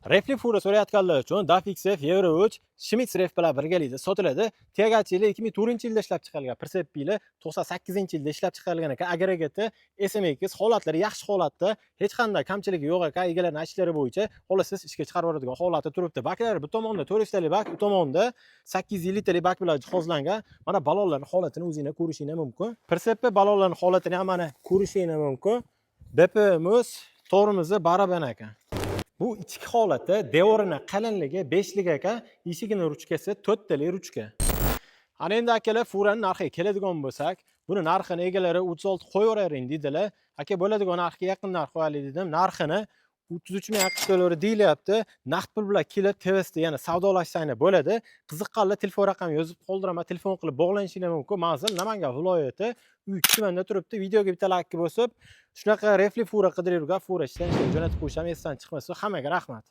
Refli fura so'rayotganlar uchun Dafixf Euro 3 Schmitz ref bilan birgalikda sotiladi. Tegach yili 2004-yilda ishlab chiqarilgan, Persep yili 98-yilda ishlab chiqarilgan ekan. Agregati SMX holatlari yaxshi holatda, hech qanday kamchiligi yo'q ekan. Egalarning aytishlari bo'yicha, xolos siz ishga chiqarib yuboradigan holatda turibdi. Baklari bu tomonda 400 talik bak, bu tomonda 800 litrli bak bilan jihozlangan. Mana balonlarning holatini o'zingizlar ko'rishingiz mumkin. Persep balonlarning holatini ham mana ko'rishingiz mumkin. BPMimiz to'g'rimizni baraban ekan. Bu ichki holati devorini qalinligi 5 lik ekan, eshigini ruchkasi 4 talik ruchka. Ana endi akalar furaning narxiga keladigan bo'lsak, buni narxini egalari 36 qo'yavering dedilar. Aka bo'ladigan narxga yaqin narx qo'yaylik dedim. Narxini 33 ming AQSh dollari deyilyapti. Naqd pul bilan kelib TVSda yana savdolashsangiz bo'ladi. Qiziqqanlar telefon raqamini yozib qoldiraman, telefon qilib bog'lanishingiz mumkin. Manzil Namangan viloyati, uy tumanda turibdi. Videoga bitta like bosib, shunaqa refli fura qidirib yurgan fura ishdan jo'natib qo'yishim esdan chiqmasin. Hammaga rahmat.